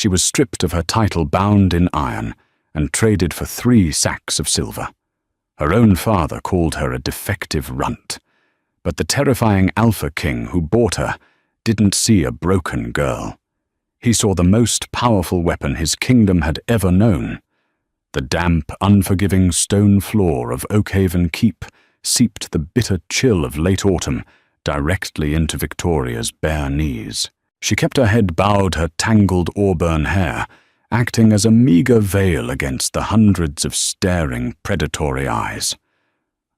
She was stripped of her title bound in iron and traded for 3 sacks of silver. Her own father called her a defective runt, but the terrifying Alfa king who bought her didn't see a broken girl. He saw the most powerful weapon his kingdom had ever known. The damp, unforgiving stone floor of Oakhaven Keep seeped the bitter chill of late autumn directly into Victoria's bare knees. She kept her head bowed, her tangled auburn hair acting as a meager veil against the hundreds of staring, predatory eyes.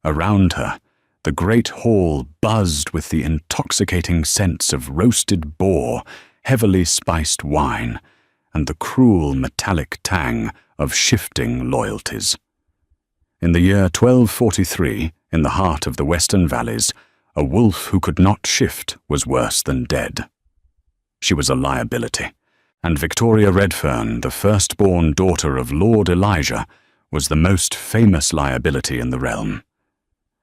Around her, the great hall buzzed with the intoxicating scents of roasted boar, heavily spiced wine, and the cruel metallic tang of shifting loyalties. In the year 1243, in the heart of the Western Valleys, a wolf who could not shift was worse than dead. She was a liability, and Victoria Redfern, the firstborn daughter of Lord Elijah, was the most famous liability in the realm.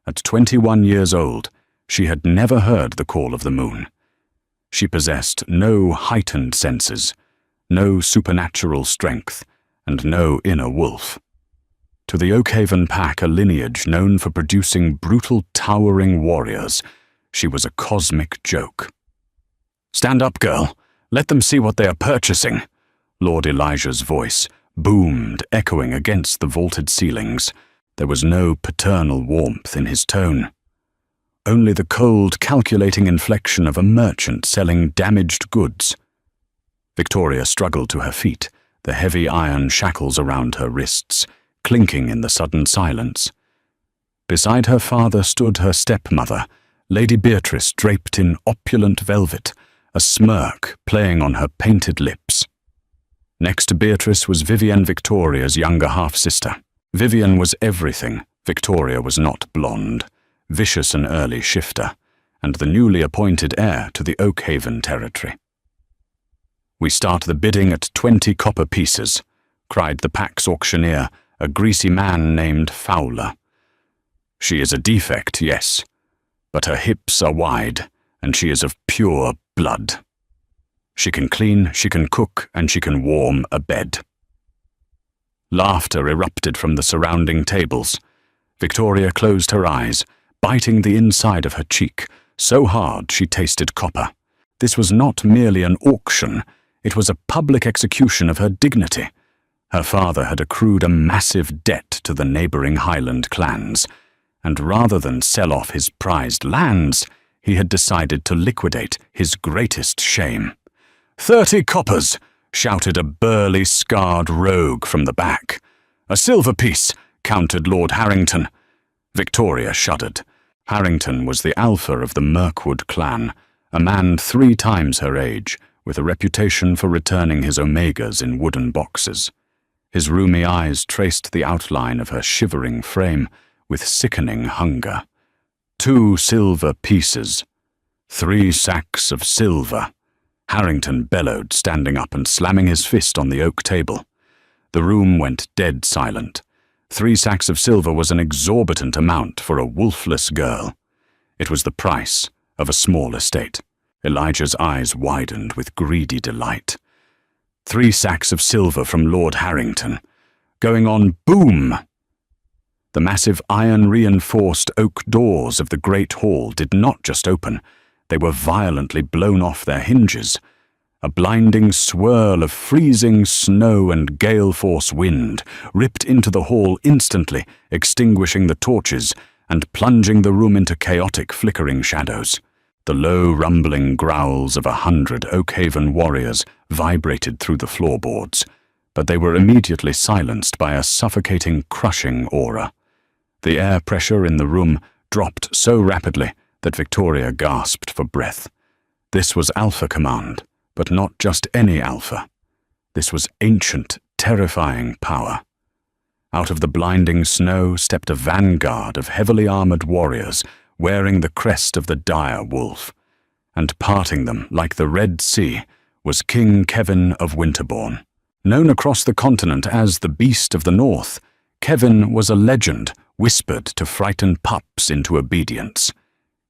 At 21 years old, she had never heard the call of the moon. She possessed no heightened senses, no supernatural strength, and no inner wolf. To the Oakhaven pack, a lineage known for producing brutal, towering warriors, she was a cosmic joke. "Stand up, girl. Let them see what they are purchasing." Lord Elijah's voice boomed, echoing against the vaulted ceilings. There was no paternal warmth in his tone. Only the cold, calculating inflection of a merchant selling damaged goods. Victoria struggled to her feet, the heavy iron shackles around her wrists, clinking in the sudden silence. Beside her father stood her stepmother, Lady Beatrice draped in opulent velvet, a smirk playing on her painted lips. Next to Beatrice was Vivienne, Victoria's younger half-sister. Vivienne was everything. Victoria was not blonde, vicious and early shifter, and the newly appointed heir to the Oakhaven territory. "We start the bidding at 20 copper pieces," cried the pack's auctioneer, a greasy man named Fowler. "She is a defect, yes, but her hips are wide, and she is of pure blood. She can clean, she can cook, and she can warm a bed." Laughter erupted from the surrounding tables. Victoria closed her eyes, biting the inside of her cheek, so hard she tasted copper. This was not merely an auction, it was a public execution of her dignity. Her father had accrued a massive debt to the neighboring Highland clans, and rather than sell off his prized lands, he had decided to liquidate his greatest shame. 30 coppers! Shouted a burly, scarred rogue from the back. "A silver piece," countered Lord Harrington. Victoria shuddered. Harrington was the Alfa of the Mirkwood clan, a man 3 times her age, with a reputation for returning his omegas in wooden boxes. His rheumy eyes traced the outline of her shivering frame with sickening hunger. 2 silver pieces. 3 sacks of silver. Harrington bellowed, standing up and slamming his fist on the oak table. The room went dead silent. 3 sacks of silver was an exorbitant amount for a wolfless girl. It was the price of a small estate. Elijah's eyes widened with greedy delight. 3 sacks of silver from Lord Harrington. Going on boom! The massive iron-reinforced oak doors of the great hall did not just open. They were violently blown off their hinges. A blinding swirl of freezing snow and gale-force wind ripped into the hall instantly, extinguishing the torches and plunging the room into chaotic flickering shadows. The low rumbling growls of 100 Oakhaven warriors vibrated through the floorboards, but they were immediately silenced by a suffocating, crushing aura. The air pressure in the room dropped so rapidly that Victoria gasped for breath. This was Alfa command, but not just any Alfa. This was ancient, terrifying power. Out of the blinding snow stepped a vanguard of heavily armored warriors wearing the crest of the dire wolf, and parting them like the Red Sea was King Kevin of Winterbourne. Known across the continent as the Beast of the North, Kevin was a legend whispered to frighten pups into obedience.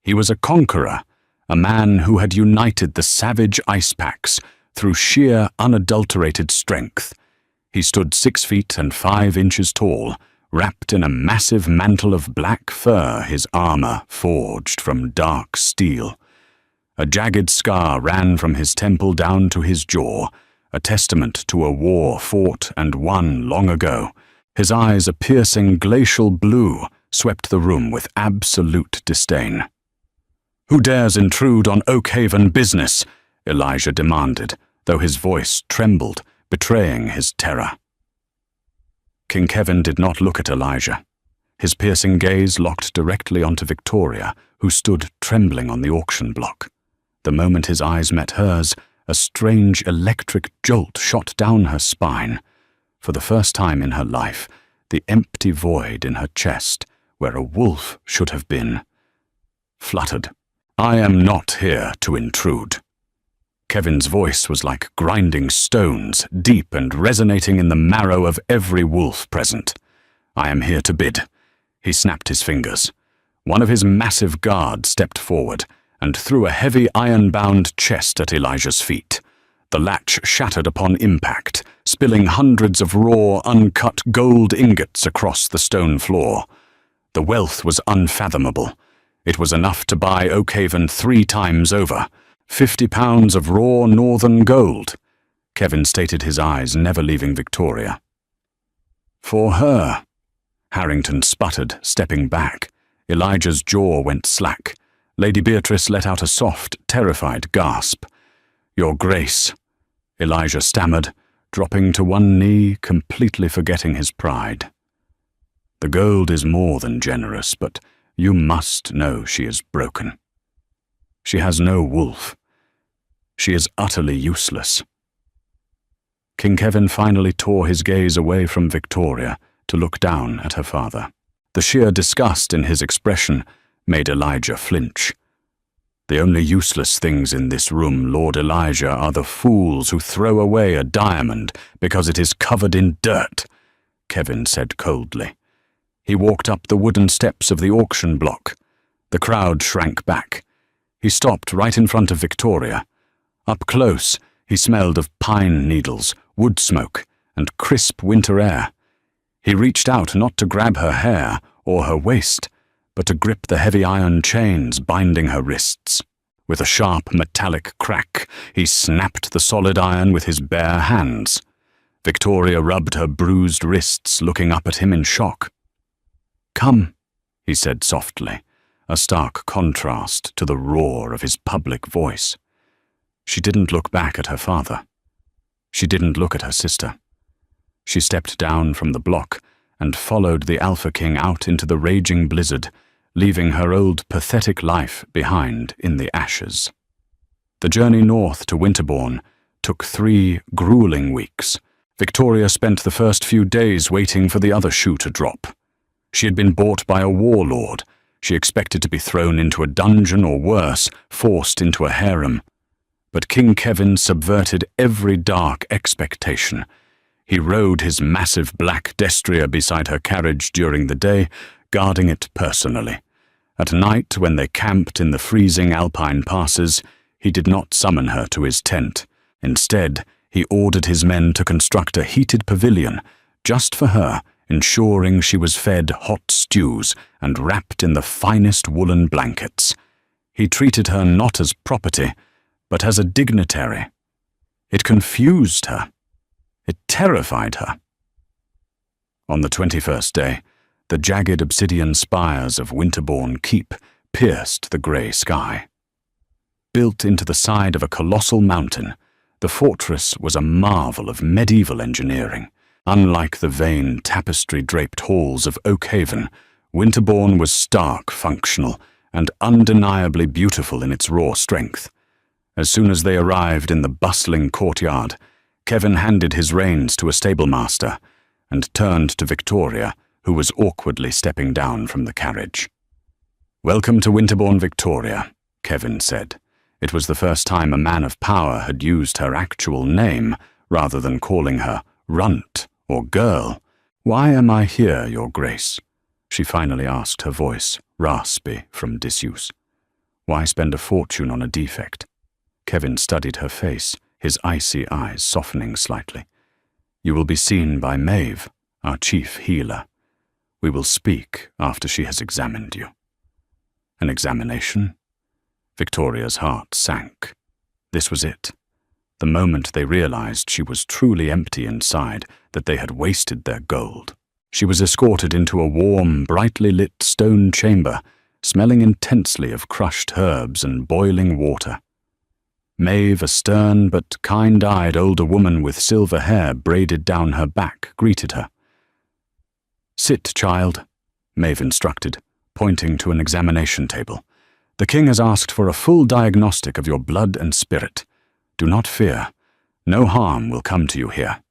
He was a conqueror, a man who had united the savage ice packs, through sheer, unadulterated strength. He stood 6 feet and 5 inches tall, wrapped in a massive mantle of black fur, his armor forged from dark steel. A jagged scar ran from his temple down to his jaw, a testament to a war fought and won long ago. His eyes, a piercing glacial blue, swept the room with absolute disdain. "Who dares intrude on Oakhaven business?" Elijah demanded, though his voice trembled, betraying his terror. King Kevin did not look at Elijah. His piercing gaze locked directly onto Victoria, who stood trembling on the auction block. The moment his eyes met hers, a strange electric jolt shot down her spine. For the first time in her life, the empty void in her chest, where a wolf should have been, fluttered. "I am not here to intrude." Kevin's voice was like grinding stones, deep and resonating in the marrow of every wolf present. "I am here to bid." He snapped his fingers. One of his massive guards stepped forward and threw a heavy iron-bound chest at Elijah's feet. The latch shattered upon impact, spilling hundreds of raw, uncut gold ingots across the stone floor. The wealth was unfathomable. It was enough to buy Oakhaven 3 times over. 50 pounds of raw northern gold. Kevin stated, his eyes never leaving Victoria. "For her," Harrington sputtered, stepping back. Elijah's jaw went slack. Lady Beatrice let out a soft, terrified gasp. "Your Grace," Elijah stammered, dropping to one knee, completely forgetting his pride. "The gold is more than generous, but you must know she is broken. She has no wolf. She is utterly useless." King Kevin finally tore his gaze away from Victoria to look down at her father. The sheer disgust in his expression made Elijah flinch. "The only useless things in this room, Lord Elijah, are the fools who throw away a diamond because it is covered in dirt," Kevin said coldly. He walked up the wooden steps of the auction block. The crowd shrank back. He stopped right in front of Victoria. Up close, he smelled of pine needles, wood smoke, and crisp winter air. He reached out not to grab her hair or her waist, but to grip the heavy iron chains binding her wrists. With a sharp metallic crack, he snapped the solid iron with his bare hands. Victoria rubbed her bruised wrists, looking up at him in shock. "Come," he said softly, a stark contrast to the roar of his public voice. She didn't look back at her father. She didn't look at her sister. She stepped down from the block and followed the Alpha King out into the raging blizzard, leaving her old pathetic life behind in the ashes. The journey north to Winterbourne took 3 grueling weeks. Victoria spent the first few days waiting for the other shoe to drop. She had been bought by a warlord. She expected to be thrown into a dungeon or worse, forced into a harem. But King Kevin subverted every dark expectation. He rode his massive black destrier beside her carriage during the day, guarding it personally. At night, when they camped in the freezing alpine passes, he did not summon her to his tent. Instead, he ordered his men to construct a heated pavilion just for her, ensuring she was fed hot stews and wrapped in the finest woolen blankets. He treated her not as property, but as a dignitary. It confused her. It terrified her. On the 21st day, the jagged obsidian spires of Winterbourne Keep pierced the grey sky. Built into the side of a colossal mountain, the fortress was a marvel of medieval engineering. Unlike the vain tapestry-draped halls of Oakhaven, Winterbourne was stark, functional, and undeniably beautiful in its raw strength. As soon as they arrived in the bustling courtyard, Kevin handed his reins to a stablemaster and turned to Victoria, who was awkwardly stepping down from the carriage. "Welcome to Winterbourne, Victoria," Kevin said. It was the first time a man of power had used her actual name, rather than calling her runt or girl. "Why am I here, Your Grace?" she finally asked, her voice raspy from disuse. "Why spend a fortune on a defect?" Kevin studied her face, his icy eyes softening slightly. "You will be seen by Maeve, our chief healer. We will speak after she has examined you." An examination? Victoria's heart sank. This was it. The moment they realized she was truly empty inside, that they had wasted their gold. She was escorted into a warm, brightly lit stone chamber, smelling intensely of crushed herbs and boiling water. Maeve, a stern but kind-eyed older woman with silver hair braided down her back, greeted her. "Sit, child," Maeve instructed, pointing to an examination table. "The king has asked for a full diagnostic of your blood and spirit. Do not fear. No harm will come to you here."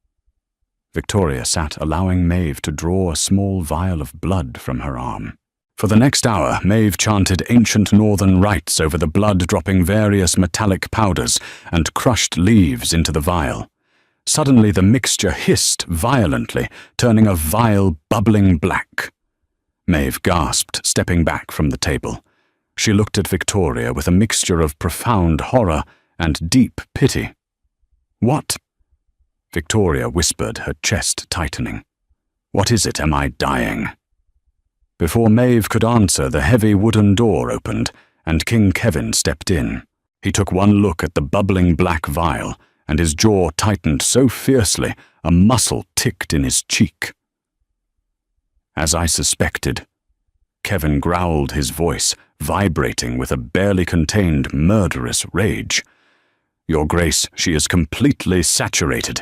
Victoria sat, allowing Maeve to draw a small vial of blood from her arm. For the next hour, Maeve chanted ancient northern rites over the blood, dropping various metallic powders and crushed leaves into the vial. Suddenly the mixture hissed violently, turning a vile, bubbling black. Maeve gasped, stepping back from the table. She looked at Victoria with a mixture of profound horror and deep pity. "What?" Victoria whispered, her chest tightening. "What is it? Am I dying?" Before Maeve could answer, the heavy wooden door opened, and King Kevin stepped in. He took one look at the bubbling black vial, and his jaw tightened so fiercely a muscle ticked in his cheek. "As I suspected," Kevin growled, his voice vibrating with a barely contained murderous rage. "Your Grace, she is completely saturated,"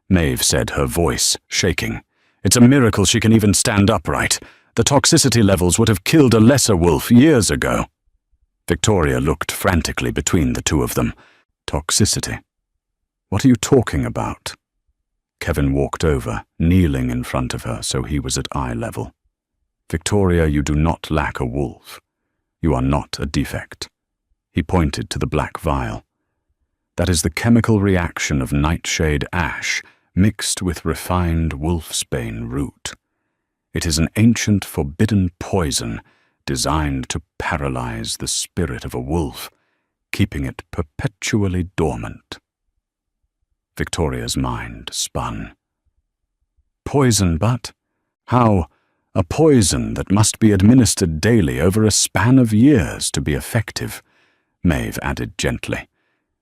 Maeve said, her voice shaking. "It's a miracle she can even stand upright. The toxicity levels would have killed a lesser wolf years ago." Victoria looked frantically between the two of them. "Toxicity? What are you talking about?" Kevin walked over, kneeling in front of her so he was at eye level. "Victoria, you do not lack a wolf. You are not a defect." He pointed to the black vial. "That is the chemical reaction of nightshade ash mixed with refined wolfsbane root. It is an ancient forbidden poison designed to paralyze the spirit of a wolf, keeping it perpetually dormant." Victoria's mind spun. "Poison, but how? A poison that must be administered daily over a span of years to be effective," Maeve added gently.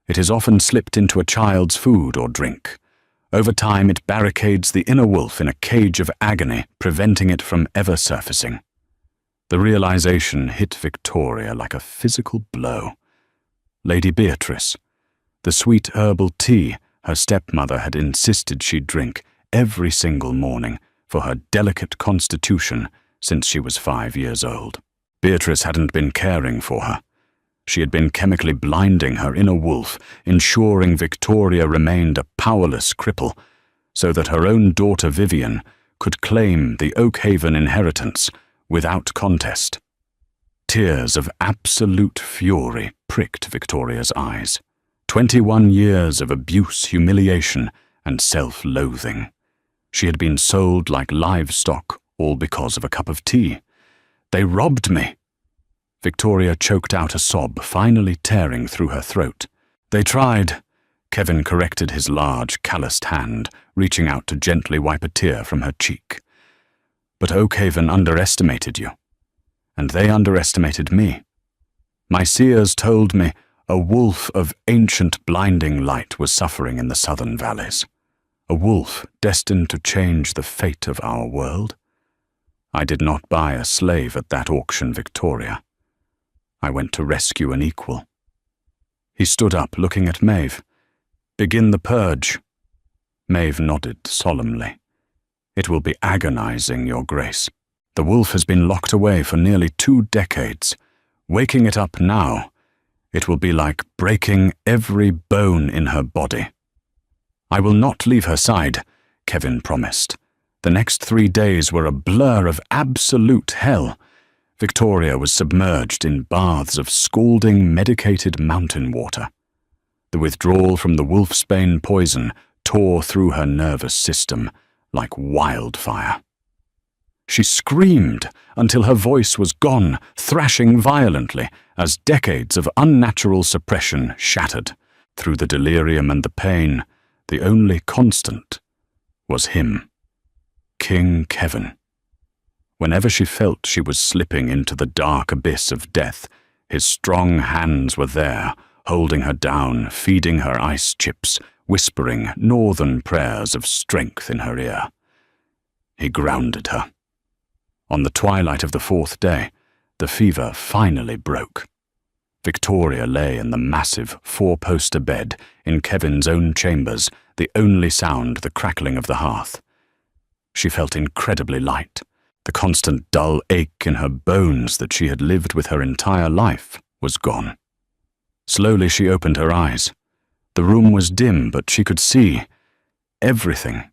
"It is often slipped into a child's food or drink. Over time it barricades the inner wolf in a cage of agony, preventing it from ever surfacing." The realization hit Victoria like a physical blow. Lady Beatrice, the sweet herbal tea her stepmother had insisted she drink every single morning for her delicate constitution since she was 5 years old. Beatrice hadn't been caring for her. She had been chemically blinding her inner wolf, ensuring Victoria remained a powerless cripple, so that her own daughter Vivian could claim the Oakhaven inheritance without contest. Tears of absolute fury pricked Victoria's eyes. 21 years of abuse, humiliation, and self-loathing. She had been sold like livestock, all because of a cup of tea. "They robbed me." Victoria choked out a sob, finally tearing through her throat. "They tried," Kevin corrected his large, calloused hand, reaching out to gently wipe a tear from her cheek. "But Oakhaven underestimated you, and they underestimated me. My seers told me a wolf of ancient blinding light was suffering in the southern valleys. A wolf destined to change the fate of our world. I did not buy a slave at that auction, Victoria. I went to rescue an equal." He stood up, looking at Maeve. "Begin the purge." Maeve nodded solemnly. "It will be agonizing, Your Grace. The wolf has been locked away for nearly 2 decades. Waking it up now, it will be like breaking every bone in her body." "I will not leave her side," Kevin promised. The next 3 days were a blur of absolute hell. Victoria was submerged in baths of scalding, medicated mountain water. The withdrawal from the wolfsbane poison tore through her nervous system like wildfire. She screamed until her voice was gone, thrashing violently as decades of unnatural suppression shattered. Through the delirium and the pain, the only constant was him, King Kevin. Whenever she felt she was slipping into the dark abyss of death, his strong hands were there, holding her down, feeding her ice chips, whispering northern prayers of strength in her ear. He grounded her. On the twilight of the 4th day, the fever finally broke. Victoria lay in the massive 4-poster bed in Kevin's own chambers, the only sound the crackling of the hearth. She felt incredibly light. The constant dull ache in her bones that she had lived with her entire life was gone. Slowly she opened her eyes. The room was dim, but she could see everything.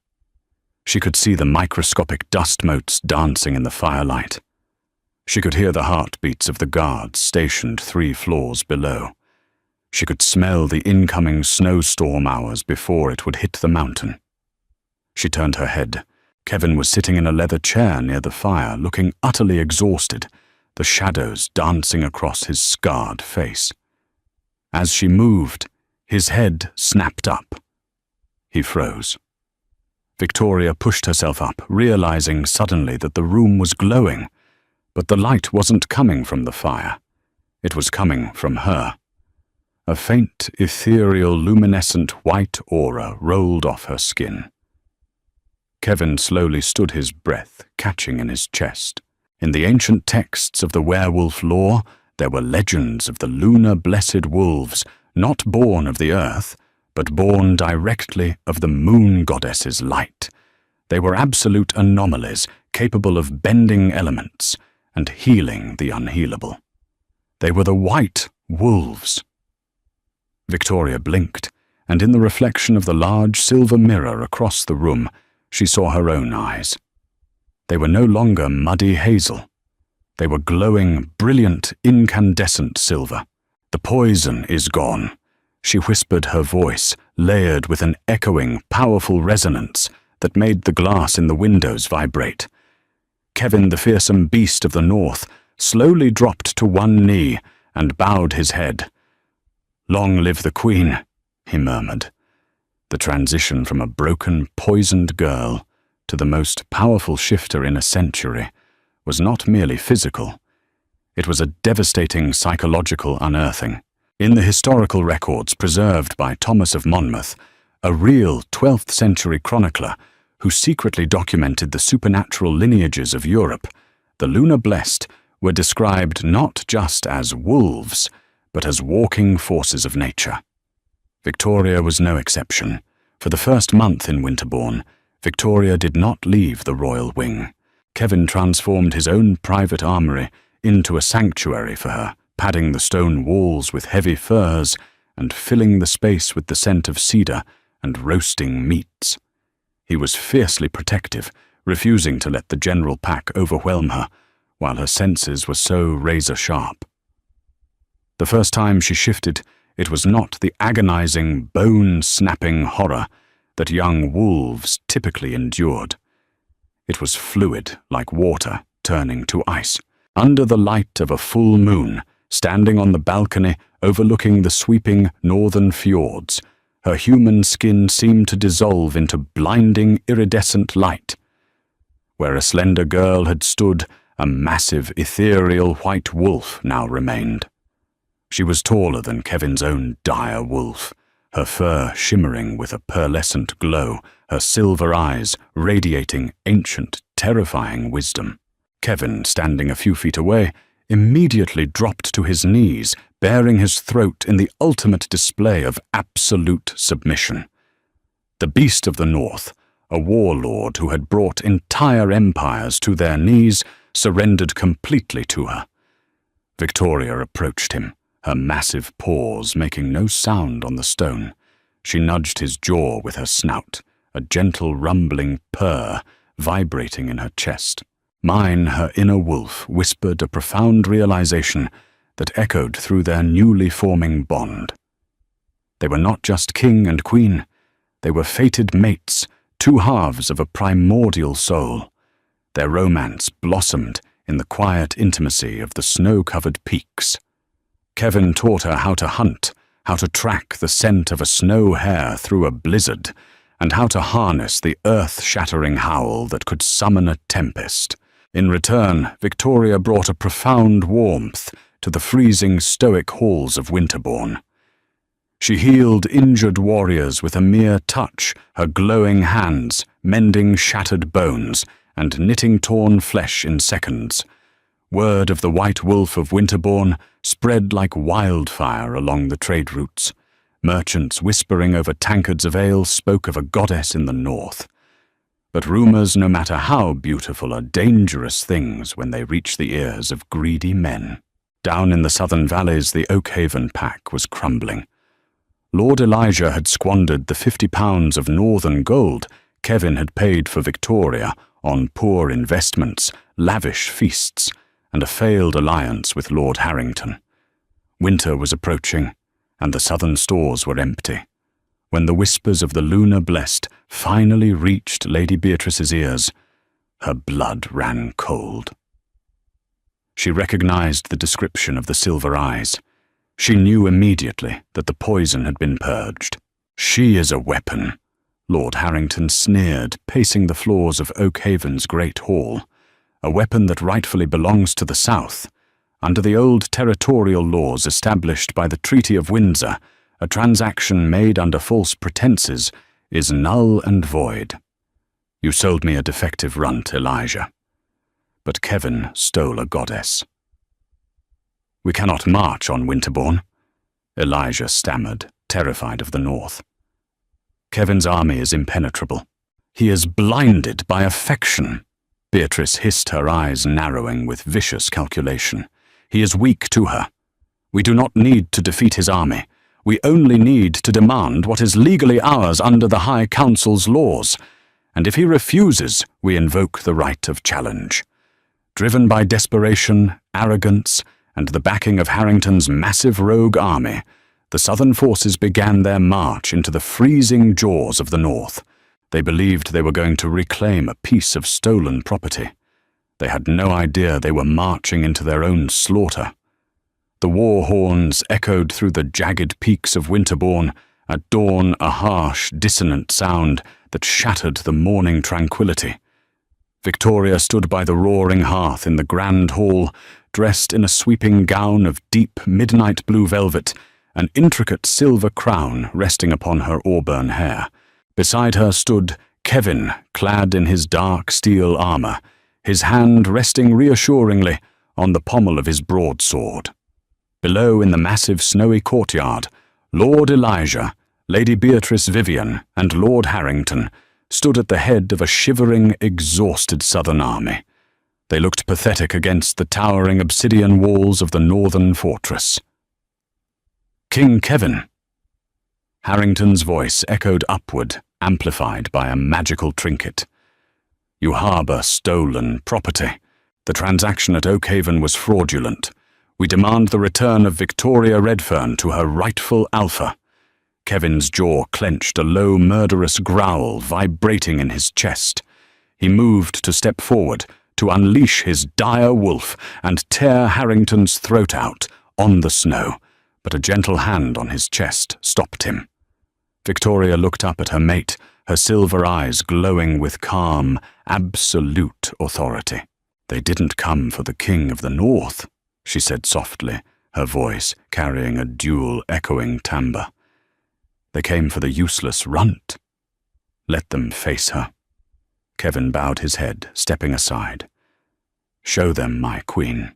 She could see the microscopic dust motes dancing in the firelight. She could hear the heartbeats of the guards stationed 3 floors below. She could smell the incoming snowstorm hours before it would hit the mountain. She turned her head. Kevin was sitting in a leather chair near the fire, looking utterly exhausted, the shadows dancing across his scarred face. As she moved, his head snapped up. He froze. Victoria pushed herself up, realizing suddenly that the room was glowing, but the light wasn't coming from the fire. It was coming from her. A faint, ethereal, luminescent white aura rolled off her skin. Kevin slowly stood, his breath catching in his chest. In the ancient texts of the werewolf lore, there were legends of the lunar blessed wolves, not born of the earth, but born directly of the moon goddess's light. They were absolute anomalies, capable of bending elements and healing the unhealable. They were the white wolves. Victoria blinked, and in the reflection of the large silver mirror across the room, she saw her own eyes. They were no longer muddy hazel. They were glowing, brilliant, incandescent silver. "The poison is gone," she whispered, her voice layered with an echoing, powerful resonance that made the glass in the windows vibrate. Kevin, the fearsome beast of the north, slowly dropped to one knee and bowed his head. "Long live the Queen," he murmured. The transition from a broken, poisoned girl to the most powerful shifter in a century was not merely physical. It was a devastating psychological unearthing. In the historical records preserved by Thomas of Monmouth, a real 12th century chronicler who secretly documented the supernatural lineages of Europe, the lunar blessed were described not just as wolves, but as walking forces of nature. Victoria was no exception. For the first month in Winterbourne, Victoria did not leave the royal wing. Kevin transformed his own private armory into a sanctuary for her, padding the stone walls with heavy furs and filling the space with the scent of cedar and roasting meats. He was fiercely protective, refusing to let the general pack overwhelm her, while her senses were so razor-sharp. The first time she shifted, it was not the agonizing, bone-snapping horror that young wolves typically endured. It was fluid, like water turning to ice. Under the light of a full moon, standing on the balcony overlooking the sweeping northern fjords, her human skin seemed to dissolve into blinding, iridescent light. Where a slender girl had stood, a massive, ethereal white wolf now remained. She was taller than Kevin's own dire wolf, her fur shimmering with a pearlescent glow, her silver eyes radiating ancient, terrifying wisdom. Kevin, standing a few feet away, immediately dropped to his knees, baring his throat in the ultimate display of absolute submission. The beast of the north, a warlord who had brought entire empires to their knees, surrendered completely to her. Victoria approached him, her massive paws making no sound on the stone. She nudged his jaw with her snout, a gentle rumbling purr vibrating in her chest. Mine, her inner wolf, whispered a profound realization that echoed through their newly forming bond. They were not just king and queen. They were fated mates, two halves of a primordial soul. Their romance blossomed in the quiet intimacy of the snow-covered peaks. Kevin taught her how to hunt, how to track the scent of a snow hare through a blizzard, and how to harness the earth-shattering howl that could summon a tempest. In return, Victoria brought a profound warmth to the freezing stoic halls of Winterborn. She healed injured warriors with a mere touch, her glowing hands mending shattered bones and knitting torn flesh in seconds. Word of the White Wolf of Winterborn spread like wildfire along the trade routes. Merchants whispering over tankards of ale spoke of a goddess in the north. But rumors, no matter how beautiful, are dangerous things when they reach the ears of greedy men. Down in the southern valleys, the Oakhaven pack was crumbling. Lord Elijah had squandered the £50 of northern gold Kevin had paid for Victoria on poor investments, lavish feasts, and a failed alliance with Lord Harrington. Winter was approaching, and the southern stores were empty. When the whispers of the Lunar Blessed finally reached Lady Beatrice's ears, her blood ran cold. She recognized the description of the silver eyes. She knew immediately that the poison had been purged. "She is a weapon," Lord Harrington sneered, pacing the floors of Oakhaven's great hall. "A weapon that rightfully belongs to the South. Under the old territorial laws established by the Treaty of Windsor, a transaction made under false pretenses is null and void. You sold me a defective runt, Elijah. But Kevin stole a goddess." "We cannot march on Winterborn," Elijah stammered, terrified of the north. "Kevin's army is impenetrable. He is blinded by affection." Beatrice hissed, her eyes narrowing with vicious calculation. "He is weak to her. We do not need to defeat his army. We only need to demand what is legally ours under the High Council's laws, and if he refuses, we invoke the right of challenge." Driven by desperation, arrogance, and the backing of Harrington's massive rogue army, the Southern forces began their march into the freezing jaws of the North. They believed they were going to reclaim a piece of stolen property. They had no idea they were marching into their own slaughter. The war horns echoed through the jagged peaks of Winterborn, at dawn a harsh, dissonant sound that shattered the morning tranquility. Victoria stood by the roaring hearth in the grand hall, dressed in a sweeping gown of deep midnight blue velvet, an intricate silver crown resting upon her auburn hair. Beside her stood Kevin, clad in his dark steel armor, his hand resting reassuringly on the pommel of his broadsword. Below, in the massive snowy courtyard, Lord Elijah, Lady Beatrice Vivian, and Lord Harrington stood at the head of a shivering, exhausted southern army. They looked pathetic against the towering obsidian walls of the northern fortress. "King Kevin!" Harrington's voice echoed upward, amplified by a magical trinket. "You harbor stolen property. The transaction at Oakhaven was fraudulent. We demand the return of Victoria Redfern to her rightful Alfa." Kevin's jaw clenched, a low, murderous growl vibrating in his chest. He moved to step forward, to unleash his dire wolf and tear Harrington's throat out on the snow, but a gentle hand on his chest stopped him. Victoria looked up at her mate, her silver eyes glowing with calm, absolute authority. "They didn't come for the King of the North," she said softly, her voice carrying a dual echoing timbre. "They came for the useless runt. Let them face her." Kevin bowed his head, stepping aside. "Show them my queen."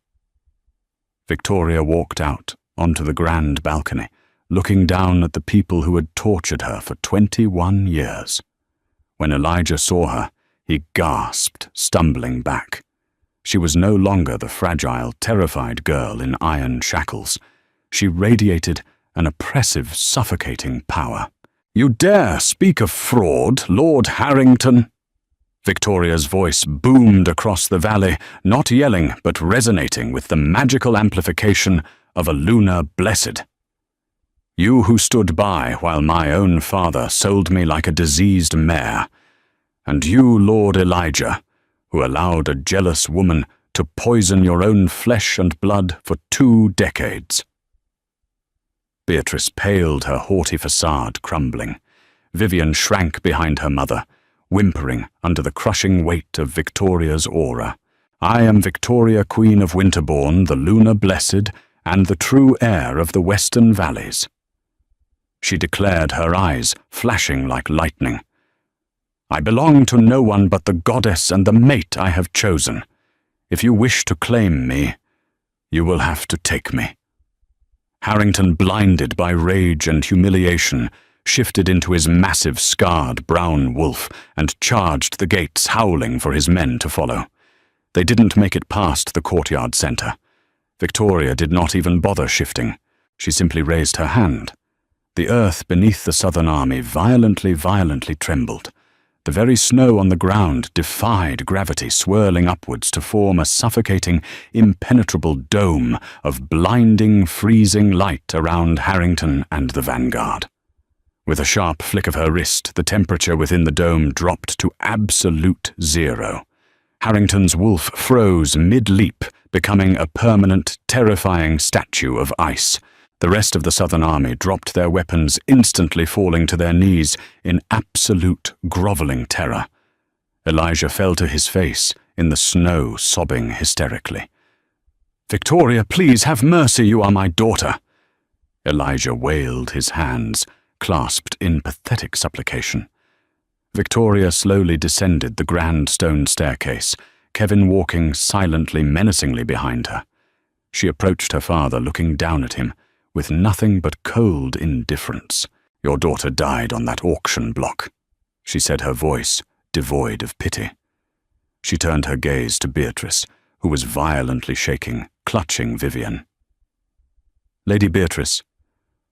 Victoria walked out onto the grand balcony, looking down at the people who had tortured her for 21 years. When Elijah saw her, he gasped, stumbling back. She was no longer the fragile, terrified girl in iron shackles. She radiated an oppressive, suffocating power. "You dare speak of fraud, Lord Harrington?" Victoria's voice boomed across the valley, not yelling, but resonating with the magical amplification of a lunar blessed. "You who stood by while my own father sold me like a diseased mare, and you, Lord Elijah, who allowed a jealous woman to poison your own flesh and blood for 2 decades. Beatrice paled, her haughty facade crumbling. Vivian shrank behind her mother, whimpering under the crushing weight of Victoria's aura. "I am Victoria, Queen of Winterborn, the lunar blessed, and the true heir of the Western Valleys," she declared, her eyes flashing like lightning. "I belong to no one but the goddess and the mate I have chosen. If you wish to claim me, you will have to take me." Harrington, blinded by rage and humiliation, shifted into his massive, scarred brown wolf and charged the gates, howling for his men to follow. They didn't make it past the courtyard centre. Victoria did not even bother shifting. She simply raised her hand. The earth beneath the Southern army violently trembled. The very snow on the ground defied gravity, swirling upwards to form a suffocating, impenetrable dome of blinding, freezing light around Harrington and the vanguard. With a sharp flick of her wrist, the temperature within the dome dropped to absolute zero. Harrington's wolf froze mid-leap, becoming a permanent, terrifying statue of ice. The rest of the Southern army dropped their weapons, instantly falling to their knees in absolute, groveling terror. Elijah fell to his face in the snow, sobbing hysterically. "Victoria, please have mercy, you are my daughter." Elijah wailed, his hands clasped in pathetic supplication. Victoria slowly descended the grand stone staircase, Kevin walking silently, menacingly behind her. She approached her father, looking down at him with nothing but cold indifference. "Your daughter died on that auction block," she said, her voice devoid of pity. She turned her gaze to Beatrice, who was violently shaking, clutching Vivian. "Lady Beatrice,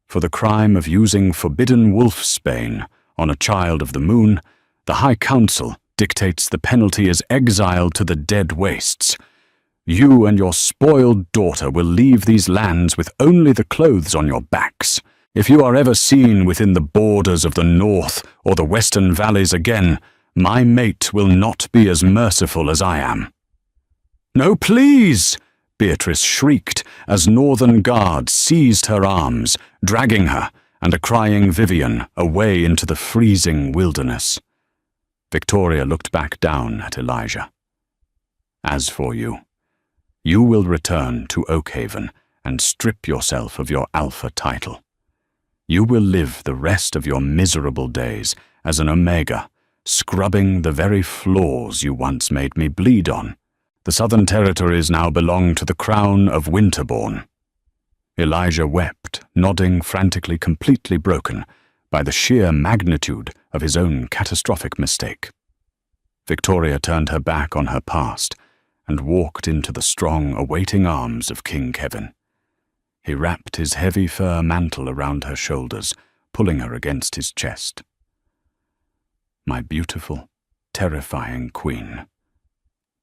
for the crime of using forbidden wolfsbane on a child of the moon, the High Council dictates the penalty is exile to the dead wastes. You and your spoiled daughter will leave these lands with only the clothes on your backs. If you are ever seen within the borders of the North or the Western Valleys again, my mate will not be as merciful as I am." "No, please!" Beatrice shrieked as northern guards seized her arms, dragging her and a crying Vivian away into the freezing wilderness. Victoria looked back down at Elijah. "As for you, you will return to Oakhaven and strip yourself of your Alpha title. You will live the rest of your miserable days as an Omega, scrubbing the very floors you once made me bleed on. The Southern Territories now belong to the Crown of Winterborn." Elijah wept, nodding frantically, completely broken by the sheer magnitude of his own catastrophic mistake. Victoria turned her back on her past and walked into the strong, awaiting arms of King Kevin. He wrapped his heavy fur mantle around her shoulders, pulling her against his chest. "My beautiful, terrifying queen,"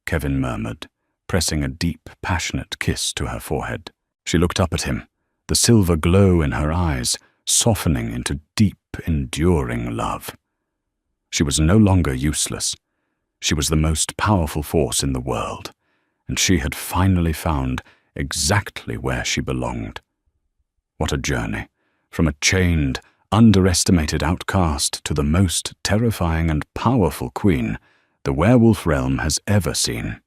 Kevin murmured, pressing a deep, passionate kiss to her forehead. She looked up at him, the silver glow in her eyes softening into deep, enduring love. She was no longer useless. She was the most powerful force in the world, and she had finally found exactly where she belonged. What a journey, from a chained, underestimated outcast to the most terrifying and powerful queen the werewolf realm has ever seen.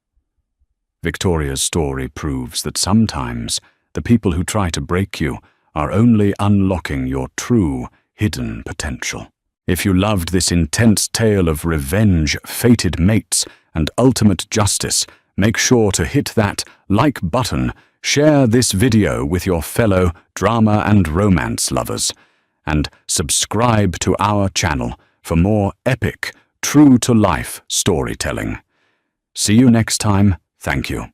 Victoria's story proves that sometimes the people who try to break you are only unlocking your true, hidden potential. If you loved this intense tale of revenge, fated mates, and ultimate justice, make sure to hit that like button, share this video with your fellow drama and romance lovers, and subscribe to our channel for more epic, true-to-life storytelling. See you next time. Thank you.